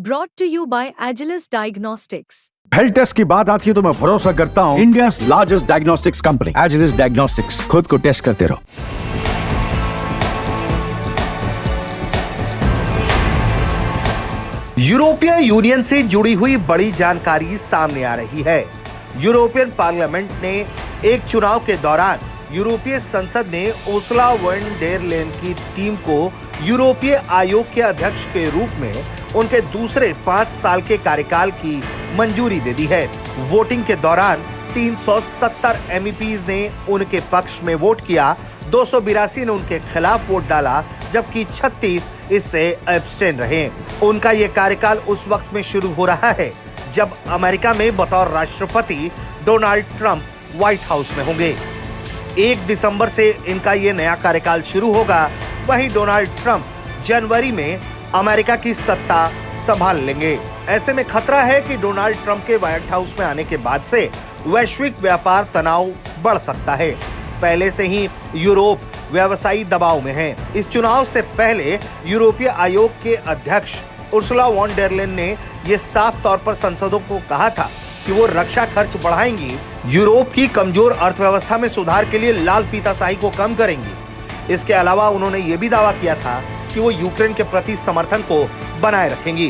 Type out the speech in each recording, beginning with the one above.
Brought to you by Agilus Diagnostics. Health test की बात आती है तो मैं भरोसा करता हूँ India's largest diagnostics company Agilus Diagnostics. खुद को टेस्ट करते रहो। यूरोपीय यूनियन से जुड़ी हुई बड़ी जानकारी सामने आ रही है। यूरोपियन पार्लियामेंट ने एक चुनाव के दौरान यूरोपीय संसद ने उर्सुला वॉन डेर लेyen की टीम को यूरोपीय आयोग के अध्यक्ष के रूप में उनके दूसरे 5 साल के कार्यकाल की मंजूरी दे दी है। वोटिंग के दौरान 370 MEPs ने उनके पक्ष में वोट किया, 282 ने उनके खिलाफ वोट डाला, जबकि 36 इससे एब्स्टेन रहे। उनका ये कार्यकाल उस वक्त में शुरू हो रहा है जब अमेरिका में बतौर राष्ट्रपति डोनाल्ड ट्रंप व्हाइट हाउस में होंगे। 1 दिसंबर से इनका ये नया कार्यकाल शुरू होगा। वहीं डोनाल्ड ट्रंप जनवरी में अमेरिका की सत्ता संभाल लेंगे। ऐसे में खतरा है कि डोनाल्ड ट्रंप के व्हाइट हाउस में आने के बाद से वैश्विक व्यापार तनाव बढ़ सकता है। पहले से ही यूरोप व्यवसायी दबाव में है। इस चुनाव से पहले यूरोपीय आयोग के अध्यक्ष उर्सुला वॉन डेर लेyen ने यह साफ तौर पर सांसदों को कहा था कि वो रक्षा खर्च बढ़ाएंगी, यूरोप की कमजोर अर्थव्यवस्था में सुधार के लिए लाल फीताशाही को कम करेंगी। इसके अलावा उन्होंने ये भी दावा किया था कि वो यूक्रेन के प्रति समर्थन को बनाए रखेंगी,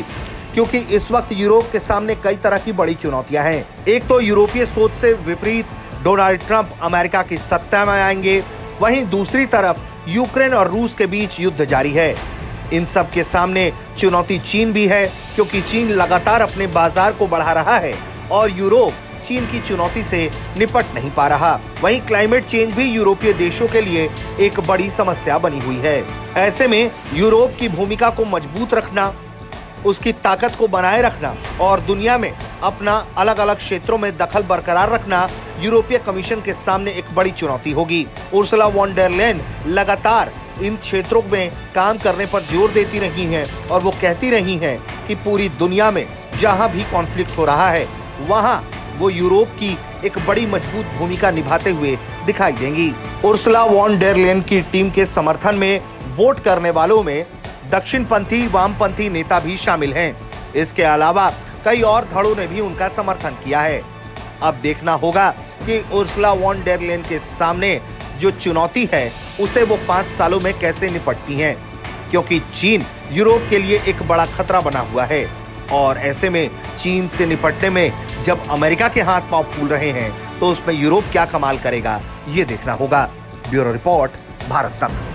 क्योंकि इस वक्त यूरोप के सामने कई तरह की बड़ी चुनौतियां हैं। एक तो यूरोपीय सोच से विपरीत डोनाल्ड ट्रंप अमेरिका की सत्ता में आएंगे, वहीं दूसरी तरफ यूक्रेन और रूस के बीच युद्ध जारी है। इन सब के सामने चुनौती चीन भी है, क्योंकि चीन लगातार अपने बाजार को बढ़ा रहा है और यूरोप चीन की चुनौती से निपट नहीं पा रहा। वहीं क्लाइमेट चेंज भी यूरोपीय देशों के लिए एक बड़ी समस्या बनी हुई है। ऐसे में यूरोप की भूमिका को मजबूत रखना, उसकी ताकत को बनाए रखना और दुनिया में अपना अलग अलग क्षेत्रों में दखल बरकरार रखना यूरोपीय कमीशन के सामने एक बड़ी चुनौती होगी। उर्सुला वॉन डेर लेyen लगातार इन क्षेत्रों में काम करने पर जोर देती रही हैं और वो कहती रही हैं कि पूरी दुनिया में जहां भी कॉन्फ्लिक्ट हो रहा है वहां वो यूरोप की एक बड़ी मजबूत भूमिका निभाते हुए दिखाई देंगी। उर्सुला वॉन डेर लेyen की टीम के समर्थन में वोट करने वालों में दक्षिणपंथी वामपंथी नेता भी शामिल हैं। इसके अलावा कई और धड़ों ने भी उनका समर्थन किया है। अब देखना होगा कि उर्सुला वॉन डेर लेyen के सामने जो चुनौती है उसे वो 5 सालों में कैसे निपटती हैं, क्योंकि चीन यूरोप के लिए एक बड़ा खतरा बना हुआ है और ऐसे में चीन से निपटने में जब अमेरिका के हाथ पांव फूल रहे हैं तो उसमें यूरोप क्या कमाल करेगा ये देखना होगा। ब्यूरो रिपोर्ट, भारत तक।